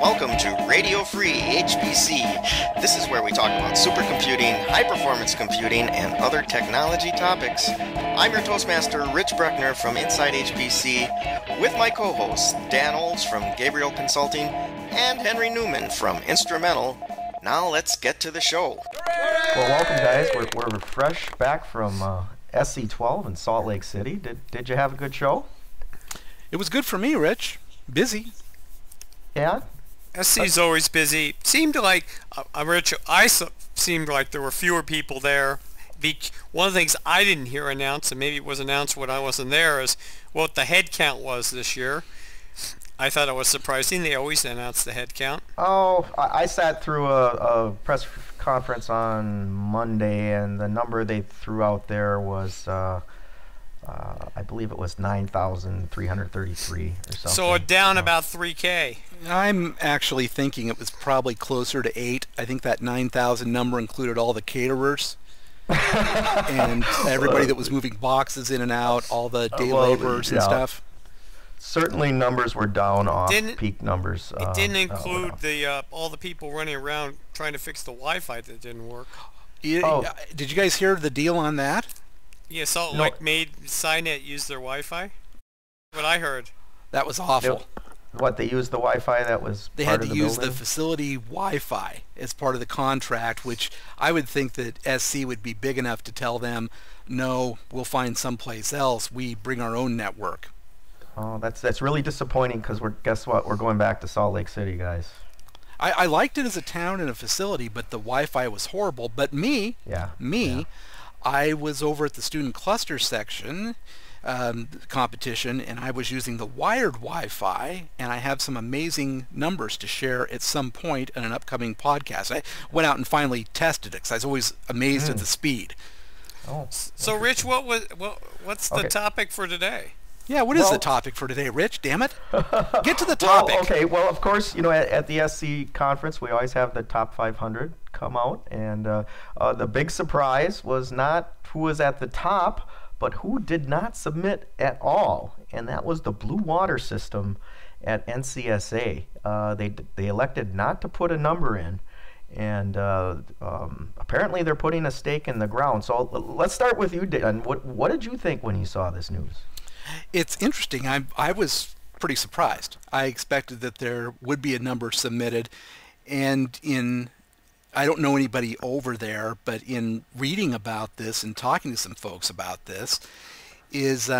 Welcome to Radio Free HPC. This is where we talk about supercomputing, high-performance computing, and other technology topics. I'm your Toastmaster, Rich Bruckner from Inside HPC, with my co-hosts, Dan Olds from Gabriel Consulting and Henry Newman from Instrumental. Now let's get to the show. Well, welcome guys. We're fresh back from SC12 in Salt Lake City. Did you have a good show? It was good for me, Rich. Busy. Yeah? SC's always busy. Seemed like, Rich, seemed like there were fewer people there. One of the things I didn't hear announced, and maybe it was announced when I wasn't there, is what the head count was this year. I thought it was surprising. They always announce the head count. Oh, I sat through a press conference on Monday, and the number they threw out there was, I believe it was 9,333 or something. So down about 3K. I'm actually thinking it was probably closer to 8. I think that 9,000 number included all the caterers and everybody that was moving boxes in and out, all the day laborers and stuff. Certainly numbers were down off peak numbers. It didn't include all the people running around trying to fix the Wi-Fi that didn't work. Did you guys hear the deal on that? Yeah, Salt Lake made SciNet use their Wi-Fi. What I heard. That was awful. They used the Wi-Fi that was They part had to of the use building? the facility Wi-Fi as part of the contract, which I would think that SC would be big enough to tell them, no, we'll find someplace else. We bring our own network. Oh, that's really disappointing because guess what? We're going back to Salt Lake City, guys. I liked it as a town and a facility, but the Wi-Fi was horrible. But I was over at the student cluster section competition, and I was using the wired Wi-Fi, and I have some amazing numbers to share at some point in an upcoming podcast. I went out and finally tested it because I was always amazed at the speed. Oh, so, Rich, what's the topic for today? Yeah, what is the topic for today, Rich? Damn it. Get to the topic. Well, okay, well, of course, at the SC conference, we always have the top 500 come out, and the big surprise was not who was at the top, but who did not submit at all, and that was the Blue Water system at NCSA. They elected not to put a number in, and apparently they're putting a stake in the ground. So let's start with you, Dan. What did you think when you saw this news? It's interesting. I was pretty surprised. I expected that there would be a number submitted, and I don't know anybody over there, but in reading about this and talking to some folks about this, is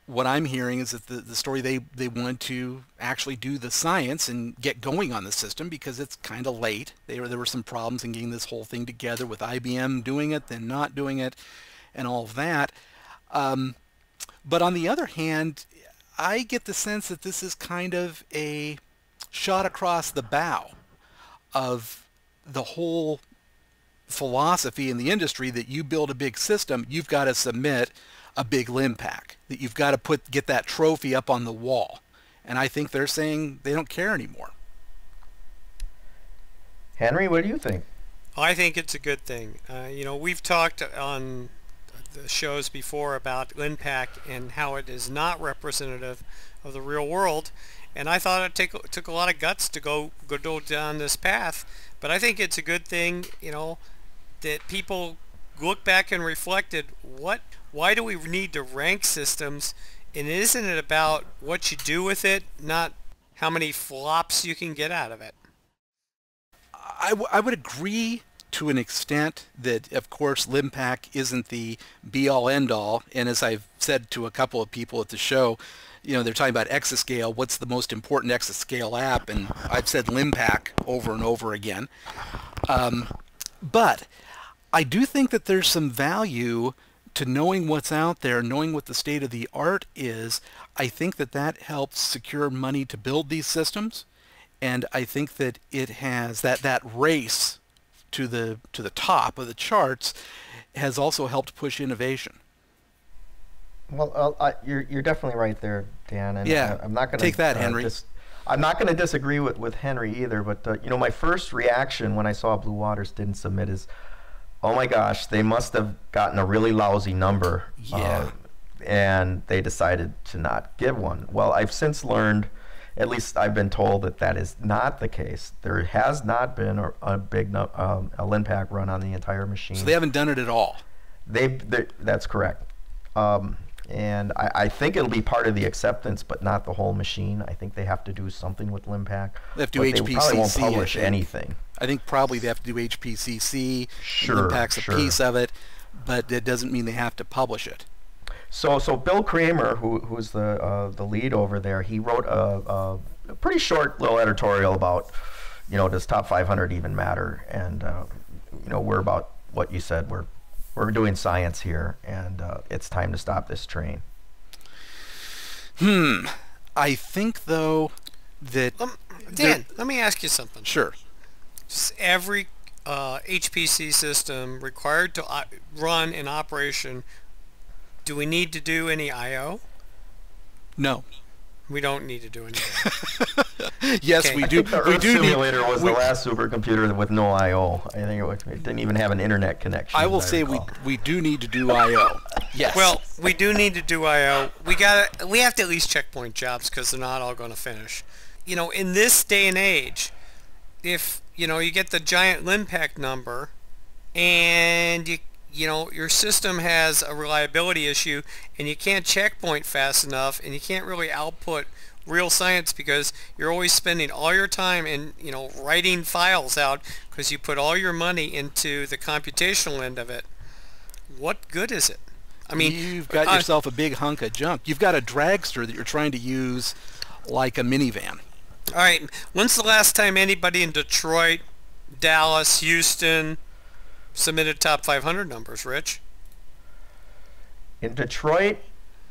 what I'm hearing is that the story they want to actually do the science and get going on the system because it's kind of late. There were some problems in getting this whole thing together with IBM doing it, then not doing it, and all of that. But on the other hand, I get the sense that this is kind of a shot across the bow of the whole philosophy in the industry that you build a big system, you've got to submit a big LINPACK, that you've got to get that trophy up on the wall. And I think they're saying they don't care anymore. Henry, what do you think? I think it's a good thing. We've talked on the shows before about LINPACK and how it is not representative of the real world, and I thought it took a lot of guts to go down this path, but I think it's a good thing, that people look back and reflected, why do we need to rank systems, and isn't it about what you do with it, not how many flops you can get out of it? I would agree to an extent that, of course, LINPACK isn't the be-all, end-all, and as I've said to a couple of people at the show, they're talking about exascale, what's the most important exascale app, and I've said LINPACK over and over again. But I do think that there's some value to knowing what's out there, knowing what the state of the art is. I think that helps secure money to build these systems, and I think that it has that race to the top of the charts has also helped push innovation. Well, you're definitely right there, Dan. And yeah, I'm not going to take that, Henry. I'm not going to disagree with Henry either. But my first reaction when I saw Blue Waters didn't submit is, oh my gosh, they must have gotten a really lousy number. Yeah. And they decided to not give one. Well, I've since learned at least I've been told that that is not the case. There has not been a big a LINPACK run on the entire machine. So they haven't done it at all. That's correct. And I think it'll be part of the acceptance, but not the whole machine. I think they have to do something with LINPACK. They have to do HPCC. They probably won't publish anything. I think probably they have to do HPCC. Sure, LINPACK's a piece of it, but it doesn't mean they have to publish it. So Bill Kramer, who's the lead over there, he wrote a pretty short little editorial about, does top 500 even matter? And we're about what you said. We're doing science here, and it's time to stop this train. I think though that Dan, let me ask you something. Sure. Is every HPC system required to run in operation? Do we need to do any I/O? No. We don't need to do anything. Yes, Okay. we do. The We Earth do simulator was the last supercomputer with no I/O. I think it didn't even have an internet connection. I will say we do need to do I/O. Yes. Well, we do need to do I/O. We have to at least checkpoint jobs because they're not all going to finish. In this day and age, if you get the giant LINPACK number, and your system has a reliability issue, and you can't checkpoint fast enough, and you can't really output real science because you're always spending all your time in writing files out because you put all your money into the computational end of it. What good is it? I mean, you've got yourself a big hunk of junk. You've got a dragster that you're trying to use like a minivan. All right. When's the last time anybody in Detroit, Dallas, Houston submitted top 500 numbers, Rich? In Detroit,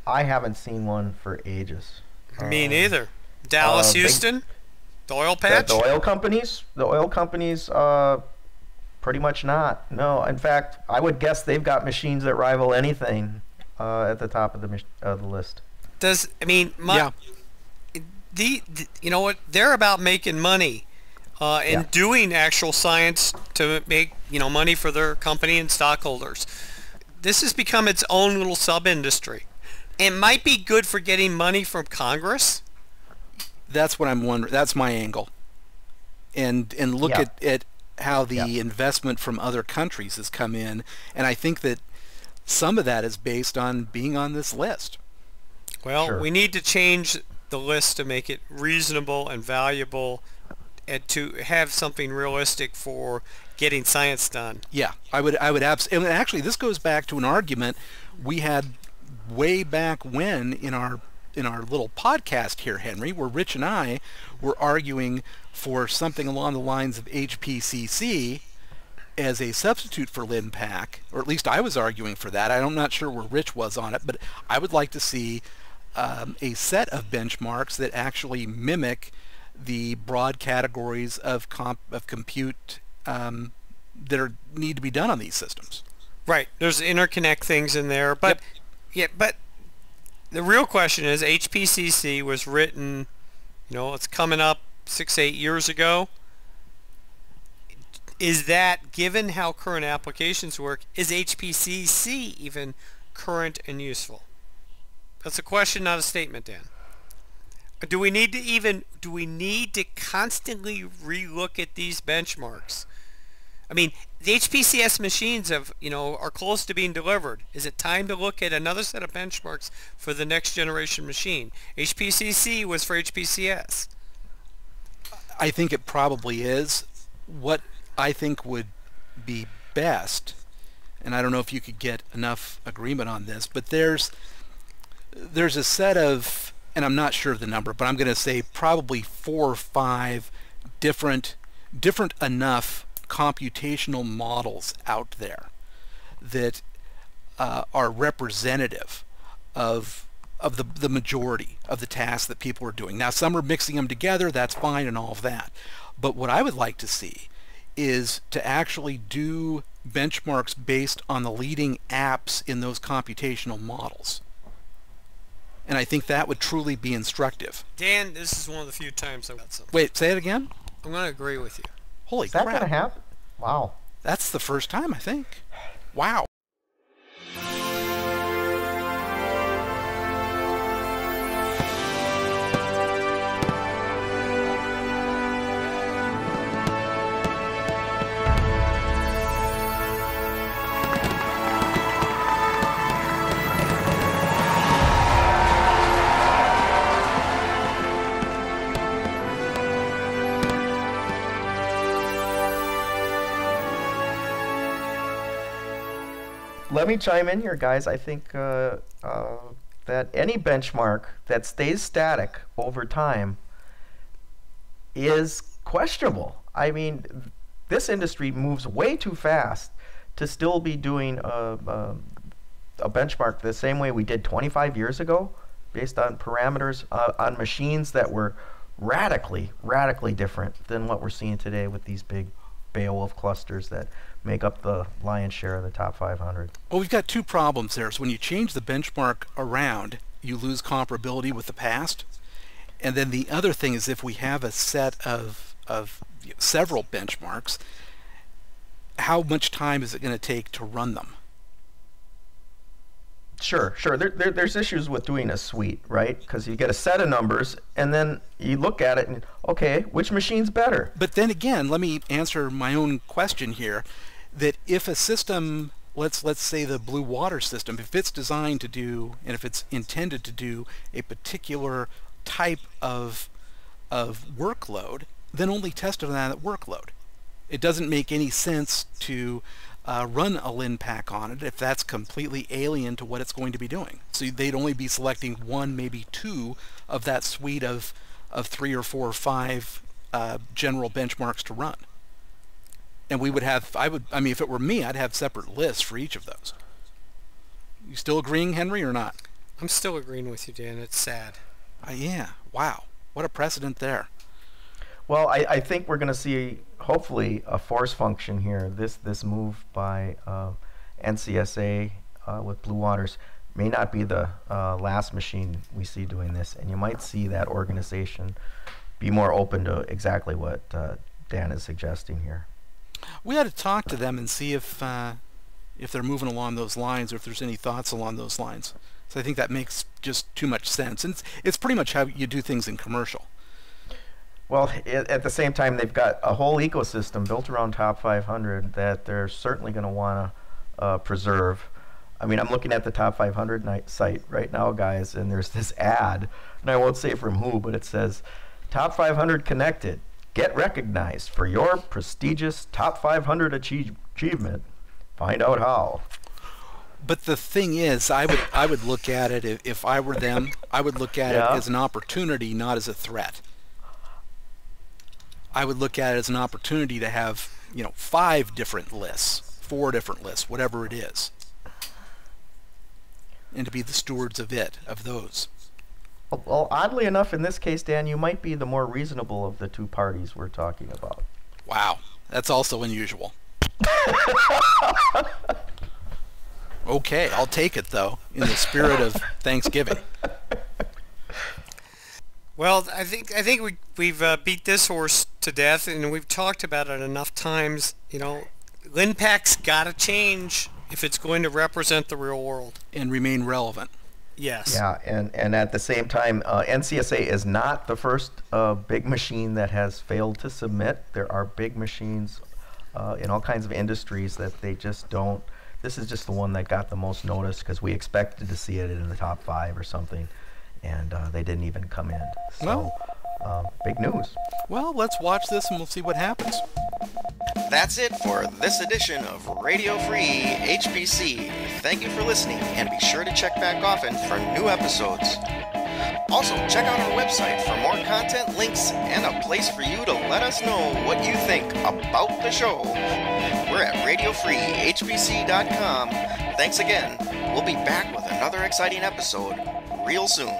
I haven't seen one for ages. Me neither. Dallas, Houston, the oil patch. The oil companies, pretty much not. No, in fact, I would guess they've got machines that rival anything at the top of the list. Yeah. You know what? They're about making money. And doing actual science to make money for their company and stockholders. This has become its own little sub-industry. It might be good for getting money from Congress. That's what I'm wondering. That's my angle. And look at how the investment from other countries has come in, and I think that some of that is based on being on this list. Well, we need to change the list to make it reasonable and valuable, and to have something realistic for getting science done. Yeah, I would absolutely. And actually, this goes back to an argument we had way back when in our little podcast here, Henry, where Rich and I were arguing for something along the lines of HPCC as a substitute for LINPACK, or at least I was arguing for that. I'm not sure where Rich was on it, but I would like to see a set of benchmarks that actually mimic the broad categories of compute that need to be done on these systems. Right. There's interconnect things in there, but but the real question is, HPCC was written, it's coming up 6-8 years ago. Is that, given how current applications work, is HPCC even current and useful? That's a question, not a statement, Dan. Do we need to constantly relook at these benchmarks? I mean, the HPCS machines are close to being delivered. Is it time to look at another set of benchmarks for the next generation machine? HPCC was for HPCS. I think it probably is. What I think would be best, and I don't know if you could get enough agreement on this, but there's a set of, and I'm not sure of the number, but I'm going to say probably 4 or 5 different enough computational models out there that are representative of the majority of the tasks that people are doing. Now, some are mixing them together, that's fine and all of that. But what I would like to see is to actually do benchmarks based on the leading apps in those computational models. And I think that would truly be instructive. Dan, this is one of the few times I've got something. Wait, say it again? I'm going to agree with you. Holy Is that crap. going to happen? Wow. That's the first time, I think. Wow. let me chime in here, guys. I think that any benchmark that stays static over time is questionable. I mean, this industry moves way too fast to still be doing a benchmark the same way we did 25 years ago, based on parameters on machines that were radically different than what we're seeing today with these big Beowulf clusters that make up the lion's share of the top 500. Well, we've got two problems there. So when you change the benchmark around, you lose comparability with the past. And then the other thing is, if we have a set of several benchmarks, how much time is it going to take to run them? Sure. There's issues with doing a suite, right? Because you get a set of numbers, and then you look at it and, okay, which machine's better? But then again, let me answer my own question here, that if a system, let's say the Blue Water system, if it's designed to do, and if it's intended to do a particular type of workload, then only test it on that workload. It doesn't make any sense to run a LINPACK on it if that's completely alien to what it's going to be doing. So they'd only be selecting one, maybe two of that suite of 3 or 4 or 5 general benchmarks to run. And we would have, I mean, if it were me, I'd have separate lists for each of those. You still agreeing, Henry, or not? I'm still agreeing with you, Dan. It's sad. Yeah. Wow. What a precedent there. Well, I think we're going to see, hopefully, a force function here. This move by NCSA with Blue Waters may not be the last machine we see doing this, and you might see that organization be more open to exactly what Dan is suggesting here. We ought to talk to them and see if they're moving along those lines, or if there's any thoughts along those lines. So I think that makes just too much sense, and it's pretty much how you do things in commercial. Well, at the same time, they've got a whole ecosystem built around Top 500 that they're certainly going to want to preserve. I mean, I'm looking at the Top 500 site right now, guys, and there's this ad, and I won't say from who, but it says, Top 500 connected. Get recognized for your prestigious Top 500 achievement. Find out how. But the thing is, I would look at it, if I were them, I would look at it as an opportunity, not as a threat. I would look at it as an opportunity to have, 5 different lists, 4 different lists, whatever it is, and to be the stewards of those. Well, oddly enough, in this case, Dan, you might be the more reasonable of the two parties we're talking about. Wow, that's also unusual. Okay, I'll take it, though, in the spirit of Thanksgiving. Well, I think we've beat this horse to death, and we've talked about it enough times. LINPACK's got to change if it's going to represent the real world and remain relevant. Yes. Yeah, and at the same time, NCSA is not the first big machine that has failed to submit. There are big machines in all kinds of industries that they just don't. This is just the one that got the most notice because we expected to see it in the top 5 or something, and they didn't even come in. So, big news. Well, let's watch this and we'll see what happens. That's it for this edition of Radio Free HPC. Thank you for listening, and be sure to check back often for new episodes. Also, check out our website for more content, links, and a place for you to let us know what you think about the show. We're at radiofreehpc.com. Thanks again. We'll be back with another exciting episode real soon.